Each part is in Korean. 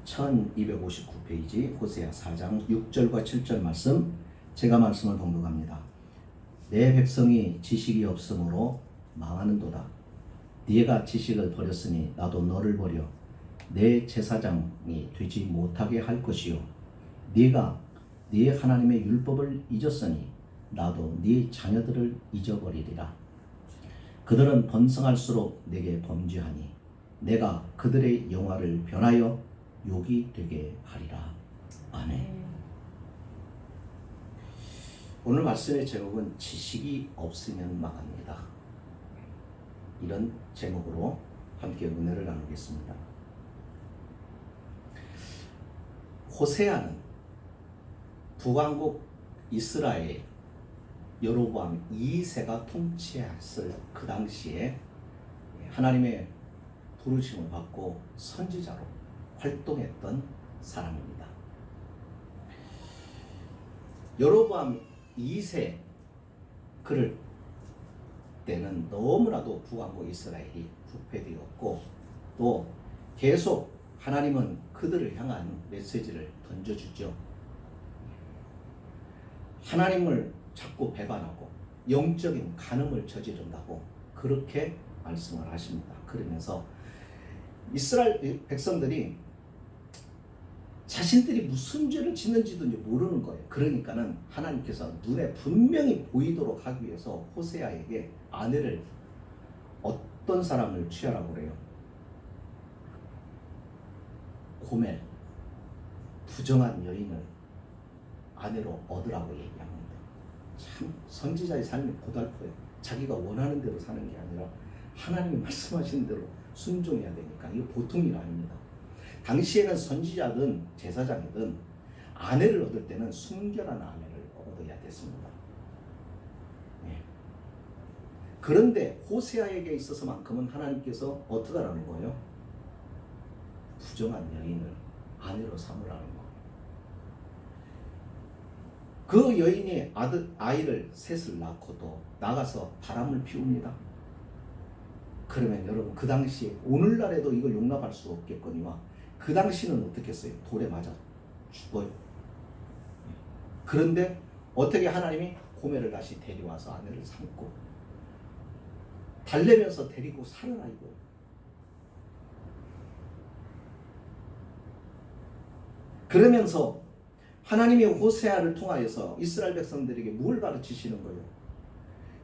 1259페이지 호세아 4장 6절과 7절 말씀 제가 말씀을 봉독합니다. 내 백성이 지식이 없으므로 망하는도다. 네가 지식을 버렸으니 나도 너를 버려 내 제사장이 되지 못하게 할 것이요 네가 네 하나님의 율법을 잊었으니 나도 네 자녀들을 잊어버리리라. 그들은 번성할수록 내게 범죄하니 내가 그들의 영화를 변하여 욕이 되게 하리라. 아멘. 오늘 말씀의 제목은 지식이 없으면 망합니다. 이런 제목으로 함께 은혜를 나누겠습니다. 호세아는 북왕국 이스라엘 여로보암 2세가 통치했을 그 당시에 하나님의 부르심을 받고 선지자로 활동했던 사람입니다. 여로보암 2세 그럴 때는 너무나도 북왕국 이스라엘이 부패되었고 또 계속 하나님은 그들을 향한 메시지를 던져주죠. 하나님을 자꾸 배반하고 영적인 간음을 저지른다고 그렇게 말씀을 하십니다. 그러면서 이스라엘 백성들이 자신들이 무슨 죄를 짓는지도 모르는 거예요. 그러니까는 하나님께서 눈에 분명히 보이도록 하기 위해서 호세아에게 아내를 어떤 사람을 취하라고 그래요? 고멜, 부정한 여인을 아내로 얻으라고 얘기합니다. 참 선지자의 삶이 고달퍼요. 자기가 원하는 대로 사는 게 아니라 하나님이 말씀하시는 대로 순종해야 되니까 이거 보통 일 아닙니다. 당시에는 선지자든 제사장이든 아내를 얻을 때는 순결한 아내를 얻어야 됐습니다. 네. 그런데 호세아에게 있어서만큼은 하나님께서 어떻게 하라는 거예요? 부정한 여인을 아내로 삼으라는 거예요. 그 여인이 아이를 셋을 낳고도 나가서 바람을 피웁니다. 그러면 여러분 그 당시에 오늘날에도 이걸 용납할 수 없겠거니와 그 당시는 어떻게 했어요? 돌에 맞아 죽어요. 그런데 어떻게 하나님이 고멜을 다시 데려와서 아내를 삼고 달래면서 데리고 살아라 이거예요. 그러면서 하나님이 호세아를 통하여서 이스라엘 백성들에게 뭘 가르치시는 거예요?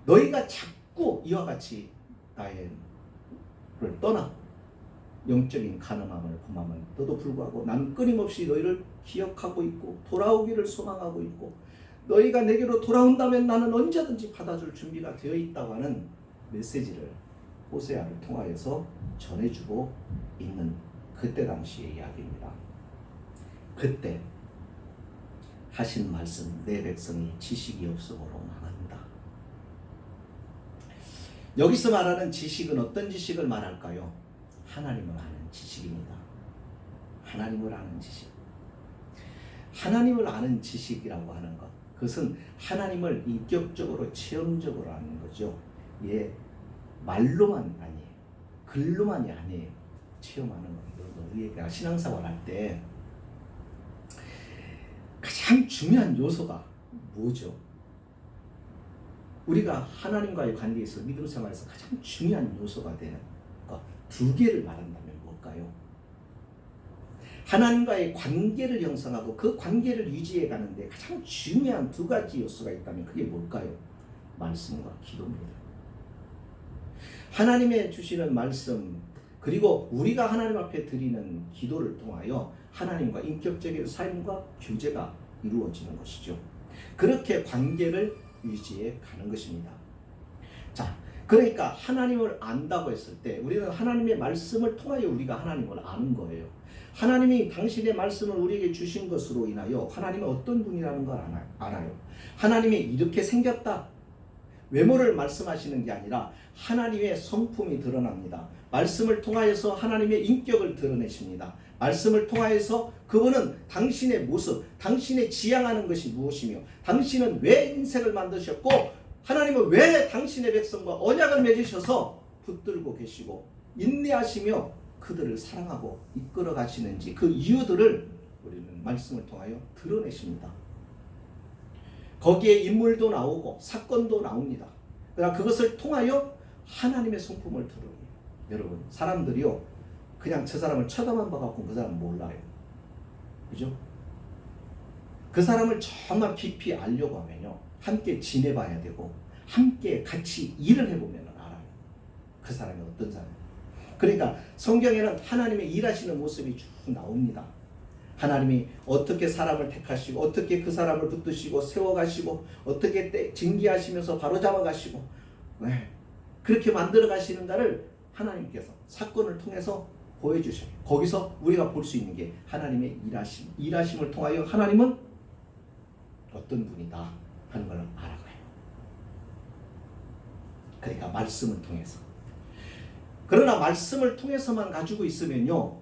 너희가 자꾸 이와 같이 나의 를 떠나 영적인 가늠함을 범함에도 불구하고 나는 끊임없이 너희를 기억하고 있고 돌아오기를 소망하고 있고 너희가 내게로 돌아온다면 나는 언제든지 받아줄 준비가 되어 있다고 하는 메시지를 호세아를 통하여서 전해주고 있는 그때 당시의 이야기입니다. 그때 하신 말씀 내 백성이 지식이 없으므로 망한다. 여기서 말하는 지식은 어떤 지식을 말할까요? 하나님을 아는 지식입니다. 하나님을 아는 지식. 하나님을 아는 지식이라고 하는 것. 그것은 하나님을 인격적으로 체험적으로 아는 거죠. 예, 말로만 아니에요. 글로만이 아니에요. 체험하는 거예요. 우리가 신앙생활 할 때 가장 중요한 요소가 뭐죠? 우리가 하나님과의 관계에서 믿음 생활에서 가장 중요한 요소가 되는 것 두 개를 말한다면 뭘까요? 하나님과의 관계를 형성하고 그 관계를 유지해 가는데 가장 중요한 두 가지 요소가 있다면 그게 뭘까요? 말씀과 기도입니다. 하나님의 주시는 말씀 그리고 우리가 하나님 앞에 드리는 기도를 통하여 하나님과 인격적인 삶과 교제가 이루어지는 것이죠. 그렇게 관계를 유지해 가는 것입니다. 자, 그러니까 하나님을 안다고 했을 때 우리는 하나님의 말씀을 통하여 우리가 하나님을 아는 거예요. 하나님이 당신의 말씀을 우리에게 주신 것으로 인하여 하나님은 어떤 분이라는 걸 알아요. 하나님이 이렇게 생겼다. 외모를 말씀하시는 게 아니라 하나님의 성품이 드러납니다. 말씀을 통하여서 하나님의 인격을 드러내십니다. 말씀을 통하여서 그분은 당신의 모습, 당신의 지향하는 것이 무엇이며 당신은 왜 인생을 만드셨고 하나님은 왜 당신의 백성과 언약을 맺으셔서 붙들고 계시고 인내하시며 그들을 사랑하고 이끌어 가시는지 그 이유들을 우리는 말씀을 통하여 드러내십니다. 거기에 인물도 나오고 사건도 나옵니다. 그러나 그것을 통하여 하나님의 성품을 드러내요. 여러분, 사람들이요 그냥 저 사람을 쳐다만 봐갖고 그 사람 몰라요. 그죠? 그 사람을 정말 깊이 알려고 하면요 함께 지내봐야 되고 함께 같이 일을 해보면 알아요. 그 사람이 어떤 사람이에요. 그러니까 성경에는 하나님의 일하시는 모습이 쭉 나옵니다. 하나님이 어떻게 사람을 택하시고 어떻게 그 사람을 붙드시고 세워가시고 어떻게 징계하시면서 바로잡아가시고 그렇게 만들어 가시는가를 하나님께서 사건을 통해서 보여주셔요. 거기서 우리가 볼 수 있는 게 하나님의 일하심을 통하여 하나님은 어떤 분이다 하는 걸 알아가요. 그러니까 말씀을 통해서. 그러나 말씀을 통해서만 가지고 있으면요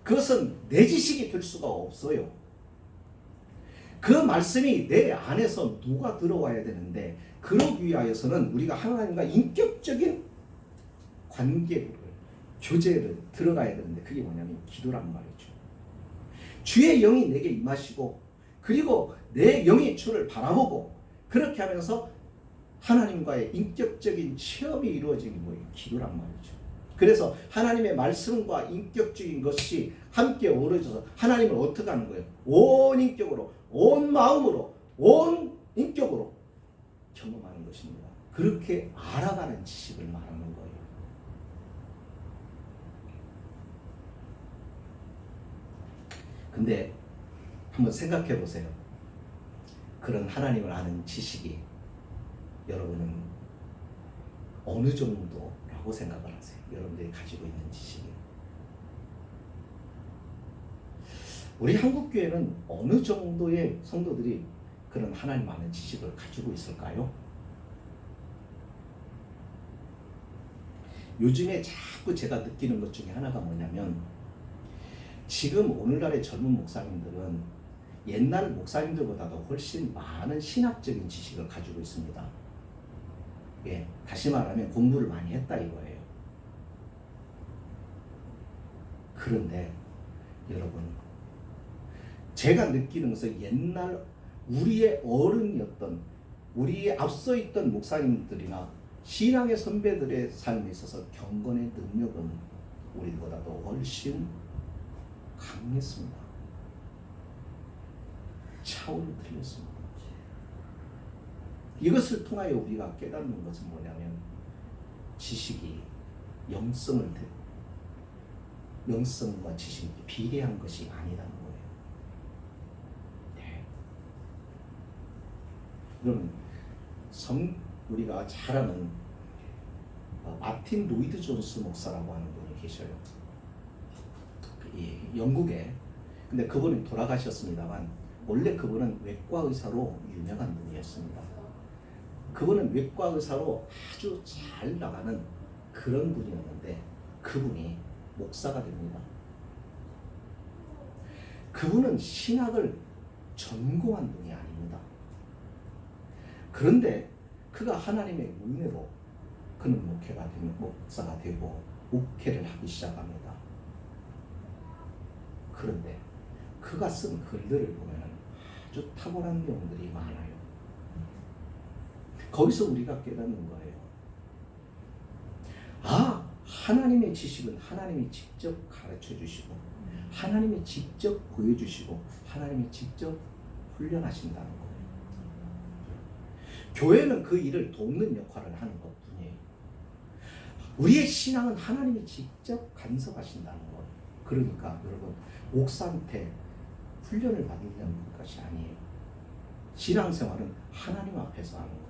그것은 내 지식이 될 수가 없어요. 그 말씀이 내 안에서 녹아 들어와야 되는데 그러기 위하여서는 우리가 하나님과 인격적인 관계를 교제를 들어가야 되는데 그게 뭐냐면 기도란 말이죠. 주의 영이 내게 임하시고 그리고 내 영이 주를 바라보고 그렇게 하면서 하나님과의 인격적인 체험이 이루어지는 뭐예요? 기도란 말이죠. 그래서 하나님의 말씀과 인격적인 것이 함께 어우러져서 하나님을 어떻게 하는 거예요? 온 인격으로, 온 마음으로, 온 인격으로 경험하는 것입니다. 그렇게 알아가는 지식을 말하는 거예요. 근데 한번 생각해 보세요. 그런 하나님을 아는 지식이 여러분은 어느 정도라고 생각을 하세요? 여러분들이 가지고 있는 지식이. 우리 한국교회는 어느 정도의 성도들이 그런 하나님 아는 지식을 가지고 있을까요? 요즘에 자꾸 제가 느끼는 것 중에 하나가 뭐냐면 지금 오늘날의 젊은 목사님들은 옛날 목사님들보다도 훨씬 많은 신학적인 지식을 가지고 있습니다. 예, 다시 말하면 공부를 많이 했다 이거예요. 그런데 여러분, 제가 느끼는 것은 옛날 우리의 어른이었던 우리의 앞서 있던 목사님들이나 신앙의 선배들의 삶에 있어서 경건의 능력은 우리보다도 훨씬 강했습니다. 차원이 틀렸습니다. 이것을 통하여 우리가 깨닫는 것은 뭐냐면 지식이 영성과 지식이 비례한 것이 아니라는 거예요. 네. 그럼 우리가 잘 아는 마틴 로이드 존스 목사라고 하는 분이 계셔요. 영국에. 근데 그분은 돌아가셨습니다만 원래 그분은 외과 의사로 유명한 분이었습니다. 그분은 외과 의사로 아주 잘 나가는 그런 분이었는데 그분이 목사가 됩니다. 그분은 신학을 전공한 분이 아닙니다. 그런데 그가 하나님의 은혜로 그는 목사가 되고 목회를 하기 시작합니다. 그런데 그가 쓴 글들을 보면 아주 탁월한 내용들이 많아요. 거기서 우리가 깨닫는 거예요. 하나님의 지식은 하나님이 직접 가르쳐 주시고 하나님이 직접 보여주시고 하나님이 직접 훈련하신다는 거예요. 교회는 그 일을 돕는 역할을 하는 것뿐이에요. 우리의 신앙은 하나님이 직접 간섭하신다는 거예요. 그러니까 여러분 목사한테 훈련을 받으려는 것이 아니에요. 신앙생활은 하나님 앞에서 하는 거예요.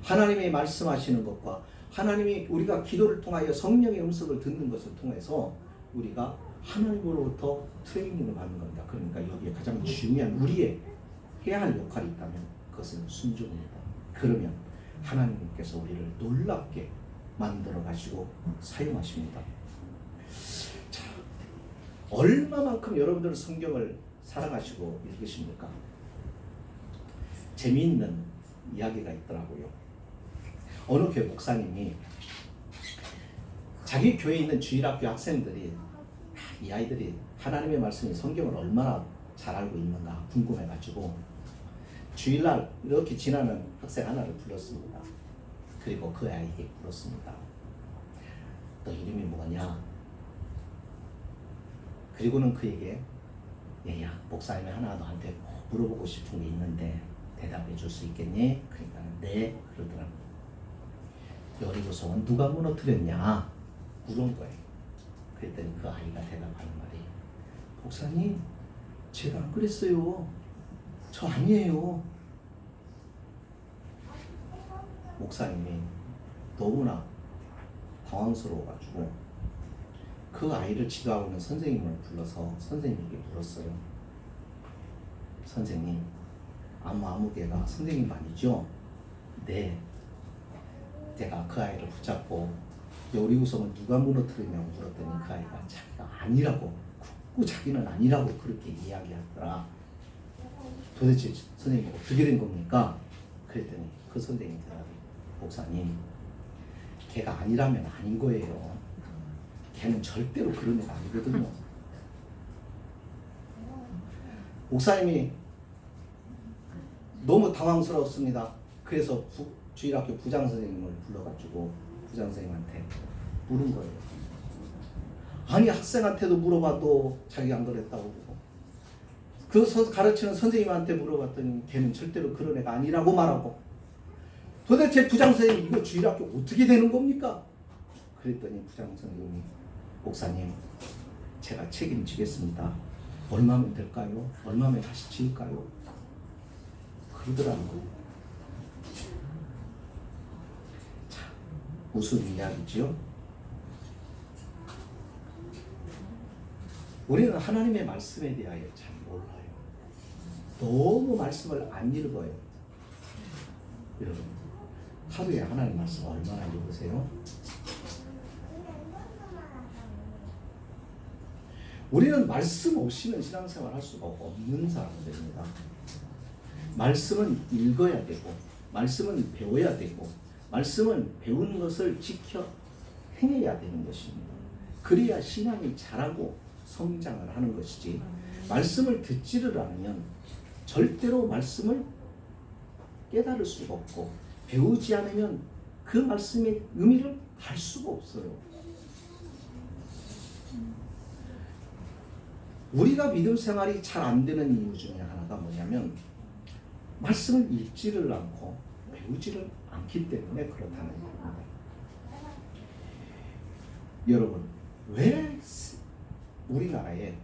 하나님이 말씀하시는 것과 하나님이 우리가 기도를 통하여 성령의 음성을 듣는 것을 통해서 우리가 하나님으로부터 트레이닝을 받는 겁니다. 그러니까 여기에 가장 중요한 우리의 해야 할 역할이 있다면 그것은 순종입니다. 그러면 하나님께서 우리를 놀랍게 만들어 가시고 사용하십니다. 자, 얼마만큼 여러분들은 성경을 사랑하시고 읽으십니까? 재미있는 이야기가 있더라고요. 어느 교회 목사님이 자기 교회에 있는 주일학교 학생들이 이 아이들이 하나님의 말씀이 성경을 얼마나 잘 알고 있는가 궁금해가지고 주일날 이렇게 지나는 학생 하나를 불렀습니다. 그리고 그 아이에게 물었습니다. 너 이름이 뭐냐? 그리고는 그에게 얘야 목사님이 하나 너한테 물어보고 싶은 게 있는데 대답해 줄 수 있겠니? 그러니까 네 그러더라고. 여리고성은 누가 무너뜨렸냐? 물은 거예요. 그랬더니 그 아이가 대답하는 말이 목사님 제가 안 그랬어요. 저 아니에요. 목사님이 너무나 당황스러워가지고 그 아이를 지도하고 있는 선생님을 불러서 선생님에게 물었어요. 선생님, 아무 개가 선생님 아니죠? 네. 제가 그 아이를 붙잡고 여리고성은 누가 무너뜨리냐고 물었더니 그 아이가 자기가 아니라고, 굳고 자기는 아니라고 그렇게 이야기하더라. 도대체 선생님 어떻게 된 겁니까? 그랬더니 그 선생님이 대답해, 목사님, 걔가 아니라면 아닌 거예요. 걔는 절대로 그런 애가 아니거든요. 목사님이 너무 당황스러웠습니다. 그래서 주일학교 부장선생님을 불러가지고 부장선생님한테 물은 거예요. 아니 학생한테도 물어봐도 자기가 안 그랬다고 그러고 그 가르치는 선생님한테 물어봤더니 걔는 절대로 그런 애가 아니라고 말하고 도대체 부장선생님 이거 주일학교 어떻게 되는 겁니까? 그랬더니 부장선생님이 목사님 제가 책임지겠습니다. 얼마면 될까요? 얼마면 다시 지을까요? 그러더라고요. 자, 무슨 이야기지요? 우리는 하나님의 말씀에 대하여 잘 몰라요. 너무 말씀을 안 읽어요. 여러분, 하루에 하나님 말씀 얼마나 읽으세요? 우리는 말씀 없이는 신앙생활 할 수가 없는 사람들입니다. 말씀은 읽어야 되고, 말씀은 배워야 되고, 말씀은 배운 것을 지켜 행해야 되는 것입니다. 그래야 신앙이 자라고 성장을 하는 것이지, 말씀을 듣지를 않으면 절대로 말씀을 깨달을 수가 없고, 배우지 않으면 그 말씀의 의미를 알 수가 없어요. 우리가 믿음 생활이 잘 안 되는 이유 중에 하나가 뭐냐면 말씀을 읽지를 않고 배우지를 않기 때문에 그렇다는 겁니다. 여러분, 왜 우리나라에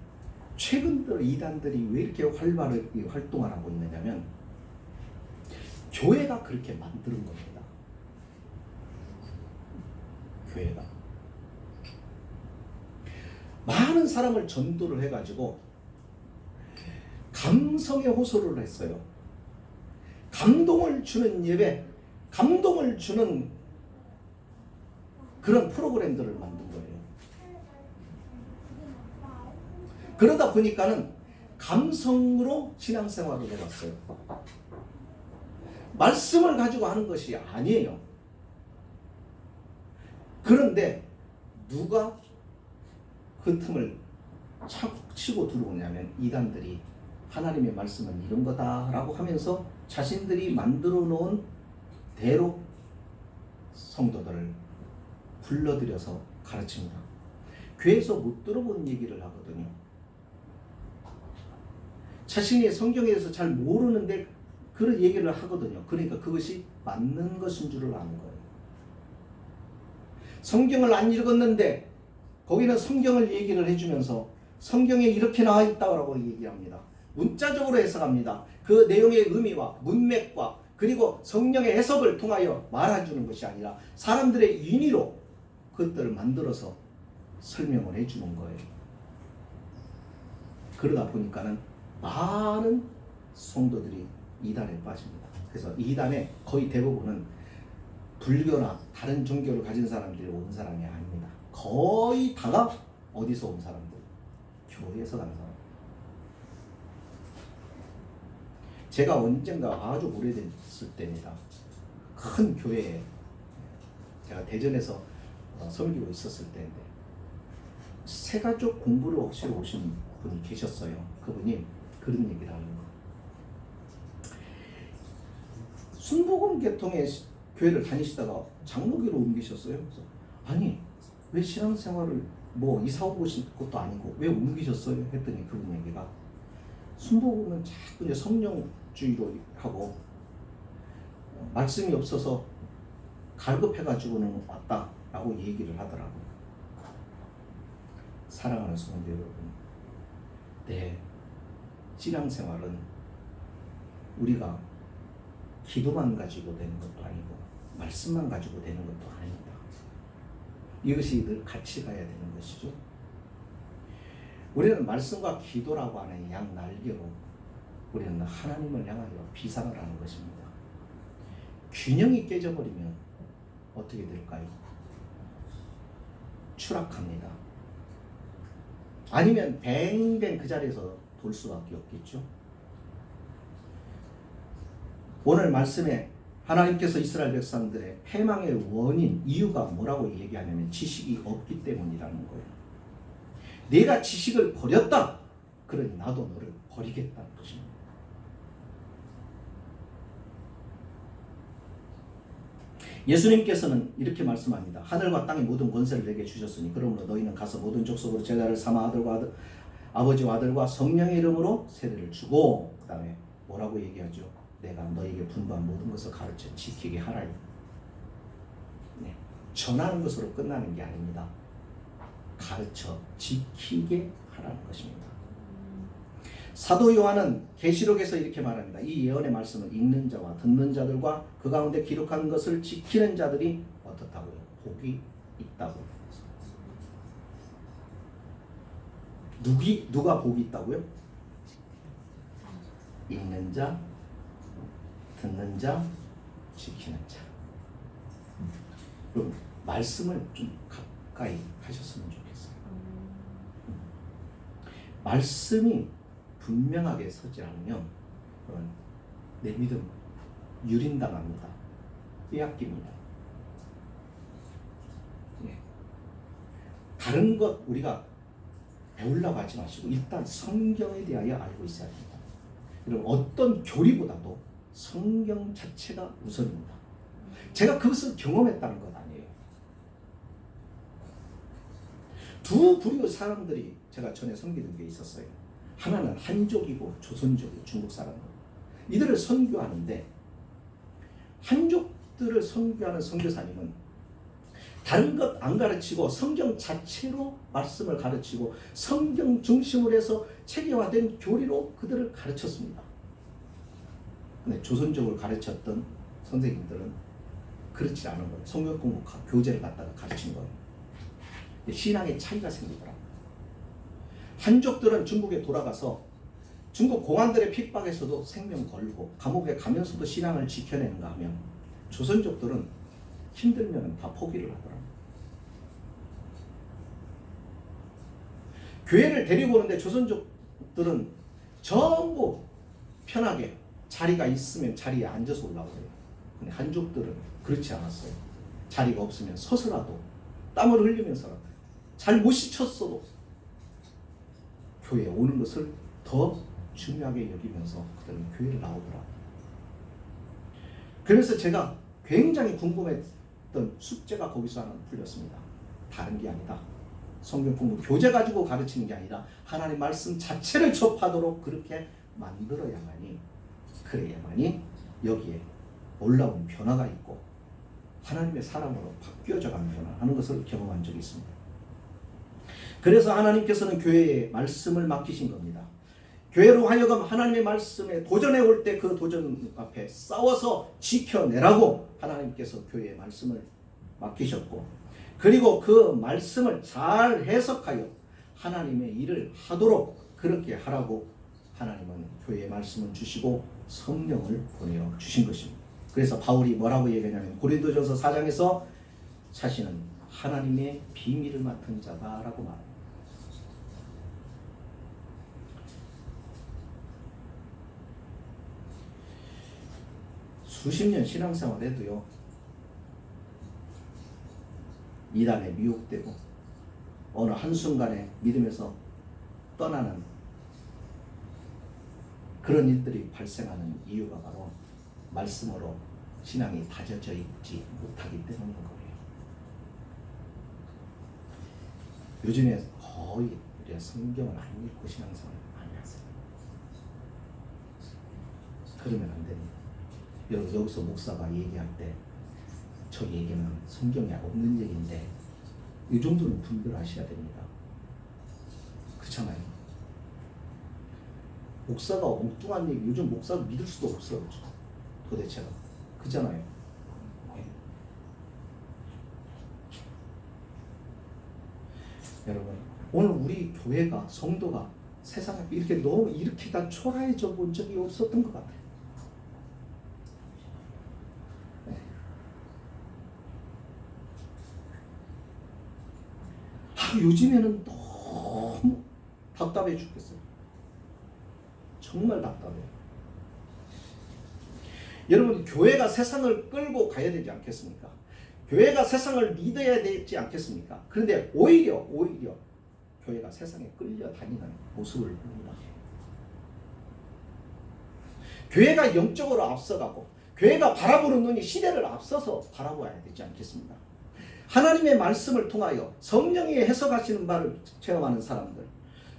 최근 들어 이단들이 왜 이렇게 활발하게 활동을 하고 있느냐면 교회가 그렇게 만드는 겁니다. 교회가 많은 사람을 전도를 해가지고 감성의 호소를 했어요. 감동을 주는 예배, 감동을 주는 그런 프로그램들을 만든 거예요. 그러다 보니까는 감성으로 신앙생활을 해봤어요. 말씀을 가지고 하는 것이 아니에요. 그런데 누가 그 틈을 착 치고 들어오냐면 이단들이 하나님의 말씀은 이런 거다라고 하면서 자신들이 만들어 놓은 대로 성도들을 불러들여서 가르칩니다. 교회에서 못 들어본 얘기를 하거든요. 자신이 성경에 대해서 잘 모르는데 그런 얘기를 하거든요. 그러니까 그것이 맞는 것인 줄을 아는 거예요. 성경을 안 읽었는데 거기는 성경을 얘기를 해주면서 성경에 이렇게 나와 있다고 얘기합니다. 문자적으로 해석합니다. 그 내용의 의미와 문맥과 그리고 성령의 해석을 통하여 말해주는 것이 아니라 사람들의 인위로 그것들을 만들어서 설명을 해주는 거예요. 그러다 보니까는 많은 성도들이 이단에 빠집니다. 그래서 이단의 거의 대부분은 불교나 다른 종교를 가진 사람들이 온 사람이 아닙니다. 거의 다가 어디서 온 사람들? 교회에서 간 사람. 제가 언젠가 아주 오래됐을 때입니다. 큰 교회에 제가 대전에서 섬기고 있었을 때인데 새가족 공부를 하시러 오신 분이 계셨어요. 그분이 그런 얘기를 하는 거. 순복음 계통의 교회를 다니시다가 장로교로 옮기셨어요. 그래서 아니 왜 신앙생활을 뭐 이사 오신 것도 아니고 왜 옮기셨어요? 했더니 그분 얘기가 순복음은 자꾸 이제 성령주의로 하고 말씀이 없어서 갈급해가지고는 왔다라고 얘기를 하더라고요. 사랑하는 성도 여러분, 네, 신앙생활은 우리가 기도만 가지고 되는 것도 아니고 말씀만 가지고 되는 것도 아닙니다. 이것이 늘 같이 가야 되는 것이죠. 우리는 말씀과 기도라고 하는 양 날개로 우리는 하나님을 향하여 비상을 하는 것입니다. 균형이 깨져버리면 어떻게 될까요? 추락합니다. 아니면 뱅뱅 그 자리에서 돌 수밖에 없겠죠. 오늘 말씀에 하나님께서 이스라엘 백성들의 패망의 원인, 이유가 뭐라고 얘기하냐면 지식이 없기 때문이라는 거예요. 내가 지식을 버렸다. 그러니 나도 너를 버리겠다는 것입니다. 예수님께서는 이렇게 말씀합니다. 하늘과 땅의 모든 권세를 내게 주셨으니 그러므로 너희는 가서 모든 족속으로 제자를 삼아 아버지와 아들과 성령의 이름으로 세례를 주고 그 다음에 뭐라고 얘기하죠? 내가 너에게 분부한 모든 것을 가르쳐 지키게 하라. 네. 전하는 것으로 끝나는 게 아닙니다. 가르쳐 지키게 하라는 것입니다. 사도 요한은 계시록에서 이렇게 말합니다. 이 예언의 말씀을 읽는 자와 듣는 자들과 그 가운데 기록한 것을 지키는 자들이 어떻다고요? 복이 있다고. 누가 복이 있다고요? 읽는 자, 듣는 자, 지키는 자. 그럼 말씀을 좀 가까이 하셨으면 좋겠어요. 말씀이 분명하게 서지 않으면 내 믿음 유린당합니다. 빼앗깁니다. 예. 다른 것 우리가 배우려고 하지 마시고 일단 성경에 대하여 알고 있어야 합니다. 여러분 어떤 교리보다도 성경 자체가 우선입니다. 제가 그것을 경험했다는 것 아니에요. 두 부류의 사람들이 제가 전에 섬기는 게 있었어요. 하나는 한족이고 조선족이고 중국 사람들. 이들을 선교하는데 한족들을 선교하는 선교사님은 다른 것 안 가르치고 성경 자체로 말씀을 가르치고 성경 중심으로 해서 체계화된 교리로 그들을 가르쳤습니다. 근데 조선족을 가르쳤던 선생님들은 그렇지 않은 거예요. 성경 공부 교재를 갖다가 가르친 거예요. 신앙의 차이가 생기더라고요. 한족들은 중국에 돌아가서 중국 공안들의 핍박에서도 생명 걸고 감옥에 가면서도 신앙을 지켜내는가 하면 조선족들은 힘들면 다 포기를 하더라고요. 교회를 데리고 오는데 조선족들은 전부 편하게 자리가 있으면 자리에 앉아서 올라오래요. 근데 한족들은 그렇지 않았어요. 자리가 없으면 서서라도 땀을 흘리면서라도 잘 못 씻었어도 교회에 오는 것을 더 중요하게 여기면서 그들은 교회를 나오더라고요. 그래서 제가 굉장히 궁금했던 숙제가 거기서 하나 풀렸습니다. 다른 게 아니다. 성경 공부 교재 가지고 가르치는 게 아니라 하나님 말씀 자체를 접하도록 그렇게 만들어야만이 그래야만이 여기에 놀라운 변화가 있고 하나님의 사람으로 바뀌어져가는 변화하는 것을 경험한 적이 있습니다. 그래서 하나님께서는 교회에 말씀을 맡기신 겁니다. 교회로 하여금 하나님의 말씀에 도전해 올 때 그 도전 앞에 싸워서 지켜내라고 하나님께서 교회에 말씀을 맡기셨고 그리고 그 말씀을 잘 해석하여 하나님의 일을 하도록 그렇게 하라고 하나님은 교회에 말씀을 주시고 성령을 보내어 주신 것입니다. 그래서 바울이 뭐라고 얘기하냐면 고린도전서 4장에서 자신은 하나님의 비밀을 맡은 자다라고 말합니다. 수십 년 신앙생활 해도요 이단에 미혹되고 어느 한순간에 믿음에서 떠나는 그런 일들이 발생하는 이유가 바로 말씀으로 신앙이 다져져 있지 못하기 때문인 거예요. 요즘에 거의 성경을 안 읽고 신앙생활을 많이 하세요. 그러면 안 됩니다. 여러분, 여기서 목사가 얘기할 때 저 얘기는 성경에 없는 얘기인데 이 정도는 분별하셔야 됩니다. 그렇잖아요. 목사가 엉뚱한 얘기, 요즘 목사를 믿을 수도 없어요. 도대체가. 그렇잖아요. 네. 여러분, 오늘 우리 교회가, 성도가 세상에 이렇게 다 초라해져 본 적이 없었던 것 같아요. 네. 요즘에는 너무 답답해 죽겠어요. 정말 답답해요. 여러분, 교회가 세상을 끌고 가야 되지 않겠습니까? 교회가 세상을 리드해야 되지 않겠습니까? 그런데 오히려 교회가 세상에 끌려다니는 모습을 봅니다. 교회가 영적으로 앞서가고 교회가 바라보는 눈이 시대를 앞서서 바라봐야 되지 않겠습니까? 하나님의 말씀을 통하여 성령이 해석하시는 바를 체험하는 사람들,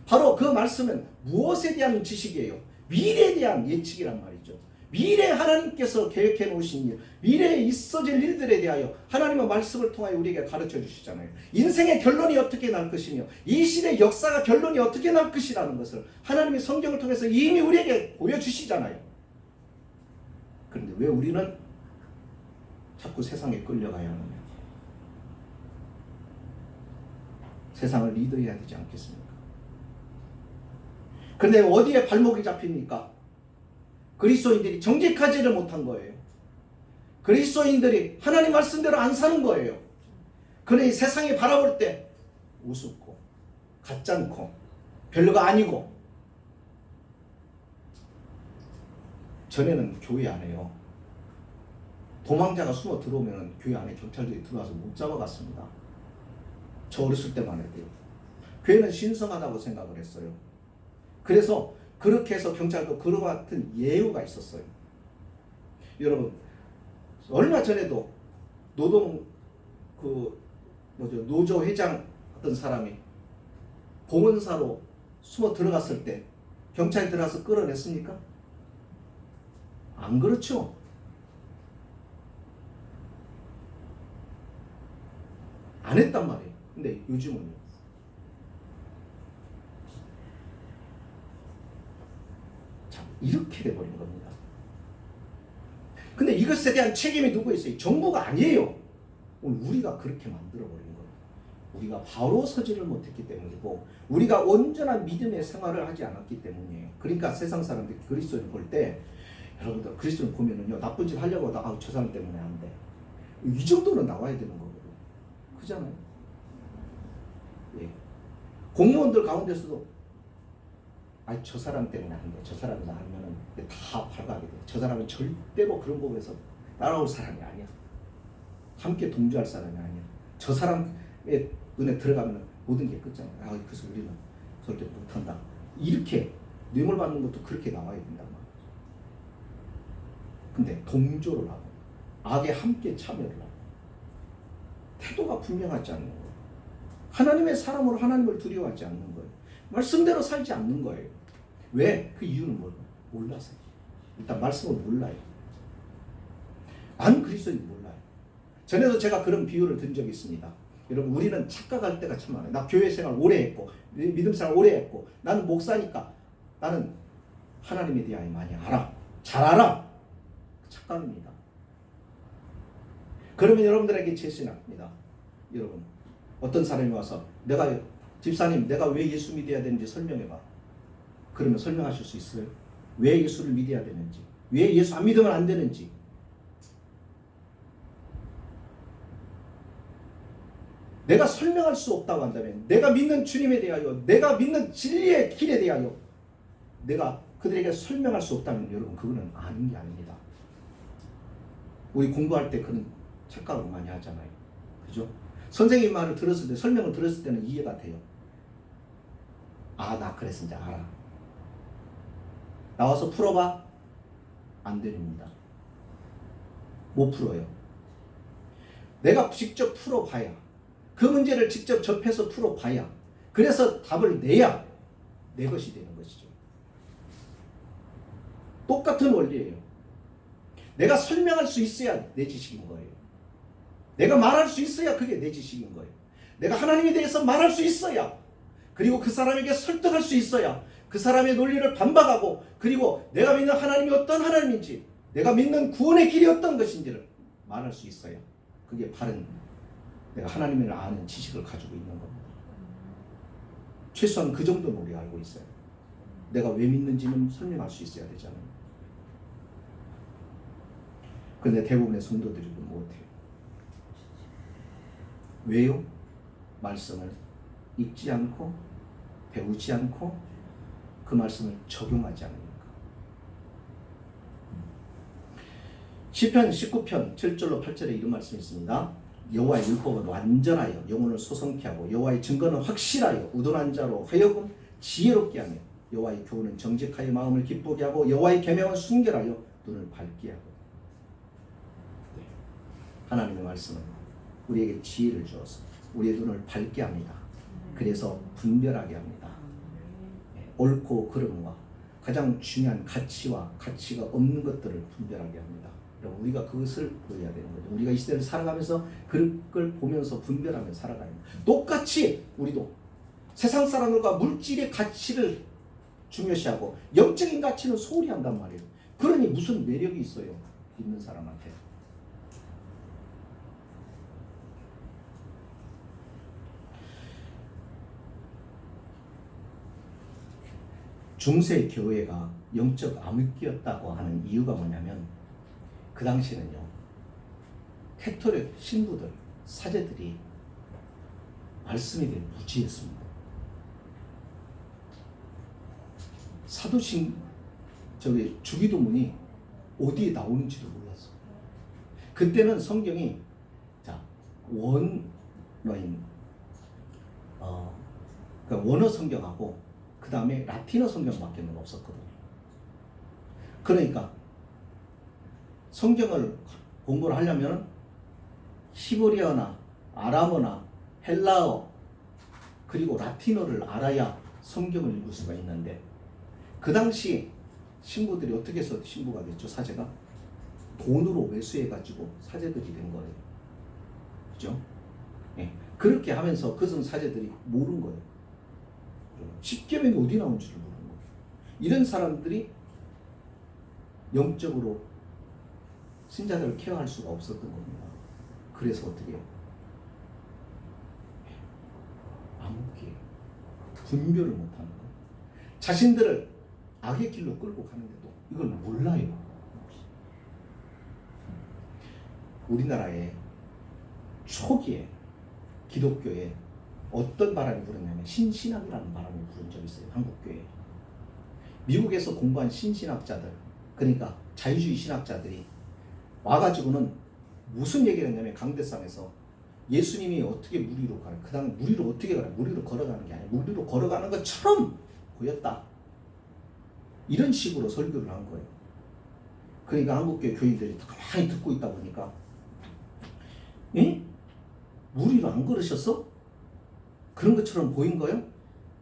바로 그 말씀은 무엇에 대한 지식이에요? 미래에 대한 예측이란 말이죠. 미래에 하나님께서 계획해 놓으신 일, 미래에 있어질 일들에 대하여 하나님의 말씀을 통하여 우리에게 가르쳐 주시잖아요. 인생의 결론이 어떻게 날 것이며 이 시대의 역사가 결론이 어떻게 날 것이라는 것을 하나님의 성경을 통해서 이미 우리에게 보여주시잖아요. 그런데 왜 우리는 자꾸 세상에 끌려가야 하느냐? 세상을 리드해야 되지 않겠습니까? 그런데 어디에 발목이 잡힙니까? 그리스도인들이 정직하지를 못한 거예요. 그리스도인들이 하나님 말씀대로 안 사는 거예요. 그러니 세상이 바라볼 때 우습고 가짜고 별로가 아니고. 전에는 교회 안에요, 도망자가 숨어 들어오면 교회 안에 경찰들이 들어와서 못 잡아갔습니다. 저 어렸을 때만 해도요. 교회는 신성하다고 생각을 했어요. 그래서 그렇게 해서 경찰도 그와 같은 예우가 있었어요. 여러분, 얼마 전에도 노조 회장 어떤 사람이 봉헌사로 숨어 들어갔을 때 경찰이 들어가서 끌어냈습니까? 안 그렇죠. 안 했단 말이에요. 근데 요즘은요, 이렇게 돼버린 겁니다. 근데 이것에 대한 책임이 누구 있어요? 정부가 아니에요. 오늘 우리가 그렇게 만들어버린 거예요. 우리가 바로 서지를 못했기 때문이고 우리가 온전한 믿음의 생활을 하지 않았기 때문이에요. 그러니까 세상 사람들이 그리스도를 볼 때, 여러분들 그리스도를 보면은요, 나쁜 짓 하려고 하다가 저 사람 때문에 안 돼, 이 정도는 나와야 되는 거거든요. 그잖아요. 예. 공무원들 가운데서도 저 사람 때문에 안 돼, 저 사람이 나오면은 다 발각이 돼, 저 사람은 절대로 그런 부분에서 따라올 사람이 아니야, 함께 동조할 사람이 아니야, 저 사람의 눈에 들어가면 모든 게 끝잖아요. 그래서 우리는 절대 못한다, 이렇게 뇌물 받는 것도 그렇게 나와야 된단 말이야. 근데 동조를 하고 악에 함께 참여를 하고 태도가 분명하지 않는 거예요. 하나님의 사람으로 하나님을 두려워하지 않는 거예요. 말씀대로 살지 않는 거예요. 왜? 그 이유는 몰라서요. 일단 말씀을 몰라요. 안 그리스도인 몰라요. 전에도 제가 그런 비유를 든 적이 있습니다. 여러분, 우리는 착각할 때가 참 많아요. 나 교회 생활 오래 했고 믿음 생활 오래 했고 나는 목사니까 나는 하나님에 대하여 많이 알아, 잘 알아. 착각입니다. 그러면 여러분들에게 제시합니다. 여러분, 어떤 사람이 와서 집사님, 내가 왜 예수 믿어야 되는지 설명해봐. 그러면 설명하실 수 있어요? 왜 예수를 믿어야 되는지, 왜 예수 안 믿으면 안 되는지. 내가 설명할 수 없다고 한다면, 내가 믿는 주님에 대하여, 내가 믿는 진리의 길에 대하여 내가 그들에게 설명할 수 없다면 여러분, 그거는 아닌 게 아닙니다. 우리 공부할 때 그런 착각을 많이 하잖아요. 그죠? 선생님 말을 들었을 때, 설명을 들었을 때는 이해가 돼요. 아, 나 그래서 이제 알아. 나와서 풀어봐. 안 됩니다. 못 풀어요. 내가 직접 풀어봐야, 그 문제를 직접 접해서 풀어봐야, 그래서 답을 내야 내 것이 되는 것이죠. 똑같은 원리예요. 내가 설명할 수 있어야 내 지식인 거예요. 내가 말할 수 있어야 그게 내 지식인 거예요. 내가 하나님에 대해서 말할 수 있어야, 그리고 그 사람에게 설득할 수 있어야 그 사람의 논리를 반박하고, 그리고 내가 믿는 하나님이 어떤 하나님인지, 내가 믿는 구원의 길이 어떤 것인지를 말할 수 있어야 그게 바른, 내가 하나님을 아는 지식을 가지고 있는 겁니다. 최소한 그 정도는 우리가 알고 있어요. 내가 왜 믿는지는 설명할 수 있어야 되잖아요. 그런데 대부분의 성도들이 못해요. 왜요? 말씀을 읽지 않고 배우지 않고 그 말씀을 적용하지 않으니까. 시편 19편 7절로 8절에 이런 말씀이 있습니다. 여호와의 율법은 완전하여 영혼을 소성케 하고 여호와의 증거는 확실하여 우둔한 자로 하여금 지혜롭게 하며 여호와의 교훈은 정직하여 마음을 기쁘게 하고 여호와의 계명은 순결하여 눈을 밝게 하고. 하나님의 말씀은 우리에게 지혜를 주어서 우리의 눈을 밝게 합니다. 그래서 분별하게 합니다. 옳고 그름과 가장 중요한 가치와 가치가 없는 것들을 분별하게 합니다. 우리가 그것을 보여야 되는 거죠. 우리가 이 시대를 살아가면서 그걸 보면서 분별하며 살아가야 합니다. 똑같이 우리도 세상 사람들과 물질의 가치를 중요시하고 영적인 가치는 소홀히 한단 말이에요. 그러니 무슨 매력이 있어요? 있는 사람한테. 중세 교회가 영적 암흑기였다고 하는 이유가 뭐냐면, 그 당시는요, 캐톨릭 신부들, 사제들이 말씀에 대해 무지했습니다. 사도신 주기도문이 어디에 나오는지도 몰랐어. 그때는 성경이 원어 성경하고 그 다음에 라틴어 성경밖에 없었거든요. 그러니까 성경을 공부를 하려면 히브리어나 아람어나 헬라어 그리고 라틴어를 알아야 성경을 읽을 수가 있는데, 그 당시 신부들이 어떻게 해서 신부가 됐죠? 사제가 돈으로 매수해가지고 사제들이 된 거예요. 그죠? 예. 그렇게 하면서 그전 사제들이 모른 거예요. 십계명이 어디 나온지를 모르는 거예요. 이런 사람들이 영적으로 신자들을 케어할 수가 없었던 겁니다. 그래서 어떻게 해요? 암흑기에 분별을 못하는 거예요. 자신들을 악의 길로 끌고 가는데도 이걸 몰라요. 우리나라에 초기에 기독교에 어떤 바람이 불었냐면 신신학이라는 바람이 부른 적이 있어요. 한국교회에. 미국에서 공부한 신신학자들, 그러니까 자유주의 신학자들이 와가지고는 무슨 얘기를 했냐면, 강대상에서 예수님이 어떻게 물 위로 가요? 그 다음에 물 위로 어떻게 가요? 물 위로 걸어가는 게 아니라 물 위로 걸어가는 것처럼 보였다. 이런 식으로 설교를 한 거예요. 그러니까 한국교회 교인들이 가만히 듣고 있다 보니까, 에? 물 위로 안 걸으셨어? 그런 것처럼 보인 거예요?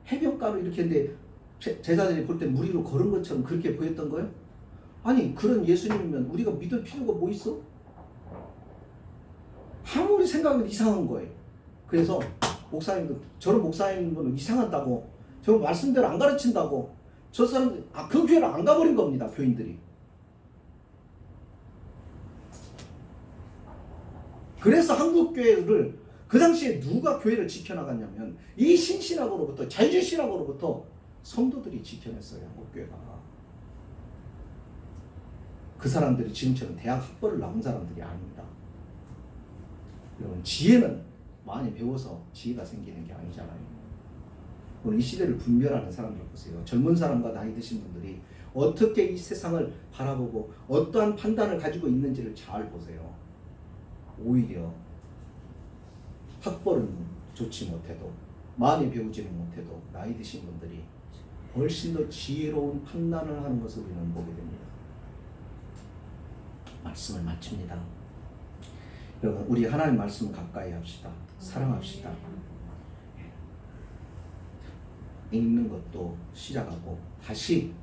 해변가로 이렇게 했는데 제자들이 볼 때 물 위로 걸은 것처럼 그렇게 보였던 거예요? 아니, 그런 예수님이면 우리가 믿을 필요가 뭐 있어? 아무리 생각해도 이상한 거예요. 그래서 목사님도, 저런 목사님은 이상하다고, 저 말씀대로 안 가르친다고, 저 사람들 그 교회를 안 가버린 겁니다. 교인들이. 그래서 한국 교회를 그 당시에 누가 교회를 지켜나갔냐면 이 신신학으로부터, 자유주의 신학으로부터 성도들이 지켜냈어요. 한국 교회가. 그 사람들이 지금처럼 대학 학벌을 나온 사람들이 아닙니다. 여러분, 지혜는 많이 배워서 지혜가 생기는 게 아니잖아요. 오늘 이 시대를 분별하는 사람들 보세요. 젊은 사람과 나이 드신 분들이 어떻게 이 세상을 바라보고 어떠한 판단을 가지고 있는지를 잘 보세요. 오히려 학벌은 좋지 못해도 많이 배우지는 못해도 나이 드신 분들이 훨씬 더 지혜로운 판단을 하는 것을 우리는 보게 됩니다. 말씀을 마칩니다. 여러분, 우리 하나님 말씀을 가까이 합시다. 사랑합시다. 읽는 것도 시작하고 다시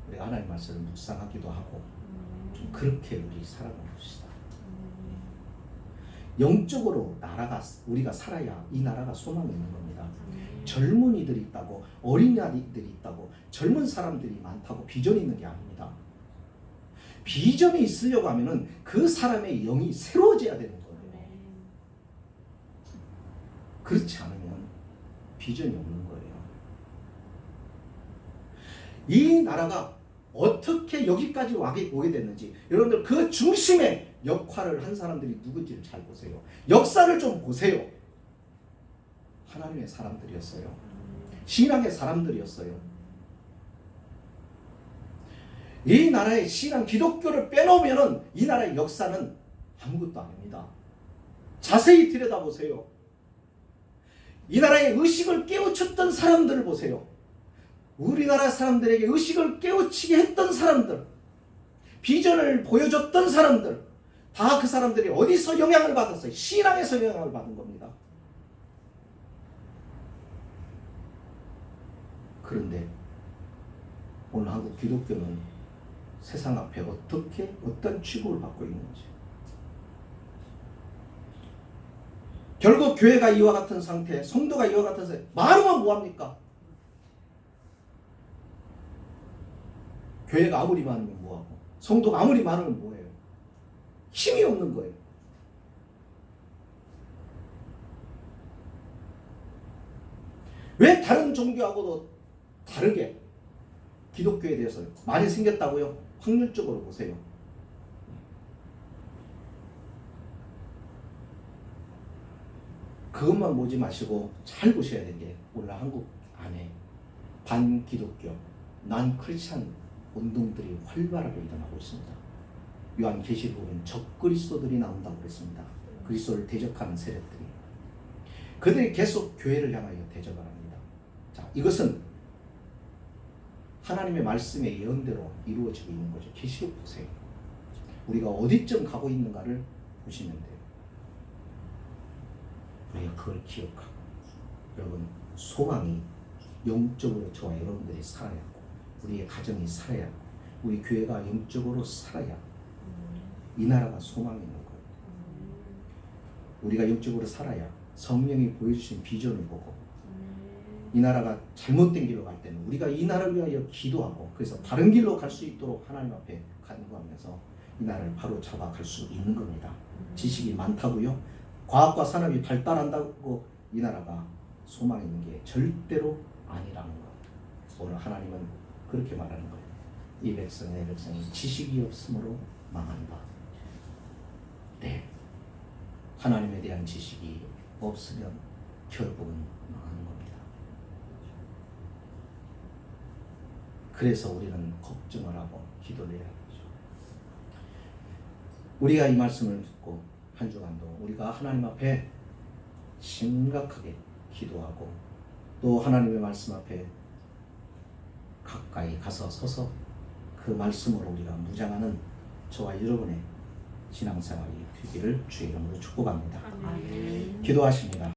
우리가 하나님 말씀을 묵상하기도 하고 좀 그렇게 우리 살아봅시다. 영적으로 우리가 살아야 이 나라가 소망이 있는 겁니다. 젊은이들이 있다고, 어린아이들이 있다고, 젊은 사람들이 많다고 비전이 있는 게 아닙니다. 비전이 있으려고 하면은 그 사람의 영이 새로워져야 되는 거예요. 그렇지 않으면 비전이 없는 거예요. 이 나라가 어떻게 여기까지 오게 됐는지 여러분들 그 중심에 역할을 한 사람들이 누군지를 잘 보세요. 역사를 좀 보세요. 하나님의 사람들이었어요. 신앙의 사람들이었어요. 이 나라의 신앙 기독교를 빼놓으면 이 나라의 역사는 아무것도 아닙니다. 자세히 들여다보세요. 이 나라의 의식을 깨우쳤던 사람들을 보세요. 우리나라 사람들에게 의식을 깨우치게 했던 사람들, 비전을 보여줬던 사람들, 다 그 사람들이 어디서 영향을 받았어요? 신앙에서 영향을 받은 겁니다. 그런데 오늘 한국 기독교는 세상 앞에 어떤 취급을 받고 있는지, 결국 교회가 이와 같은 상태, 성도가 이와 같은 상태, 많으면 뭐합니까? 교회가 아무리 많으면 뭐하고, 성도가 아무리 많으면 뭐해요? 힘이 없는 거예요. 왜 다른 종교하고도 다르게 기독교에 대해서 많이 생겼다고요? 확률적으로 보세요. 그것만 보지 마시고 잘 보셔야 되는 게 오늘 한국 안에 반기독교, 난크리스찬 운동들이 활발하게 일어나고 있습니다. 요한계시록은 적그리스도들이 나온다고 그랬습니다. 그리스도를 대적하는 세력들이. 그들이 계속 교회를 향하여 대적을 합니다. 자, 이것은 하나님의 말씀의 예언대로 이루어지고 있는 거죠. 계시록 보세요. 우리가 어디쯤 가고 있는가를 보시면 돼요. 우리가 그걸 기억하고, 여러분, 소망이 영적으로 저와 여러분들이 살아야 하고, 우리의 가정이 살아야 하고, 우리 교회가 영적으로 살아야 이 나라가 소망이 있는 거예요. 우리가 영적으로 살아야 성령이 보여주신 비전을 보고, 이 나라가 잘못된 길로 갈 때는 우리가 이 나라를 위하여 기도하고, 그래서 바른 길로 갈 수 있도록 하나님 앞에 간구하면서 이 나라를 바로 잡아갈 수 있는 겁니다. 지식이 많다고요? 과학과 산업이 발달한다고 이 나라가 소망이 있는 게 절대로 아니라는 것. 오늘 하나님은 그렇게 말하는 거예요. 이 백성, 내 백성이 지식이 없으므로 망한다. 네, 하나님에 대한 지식이 없으면 결국은 망하는 겁니다. 그래서 우리는 걱정을 하고 기도를 해야 하죠. 우리가 이 말씀을 듣고 한 주간도 우리가 하나님 앞에 심각하게 기도하고, 또 하나님의 말씀 앞에 가까이 가서 서서 그 말씀으로 우리가 무장하는 저와 여러분의 신앙생활이 되기를 주의 이름으로 축복합니다. 아멘. 기도하십니다.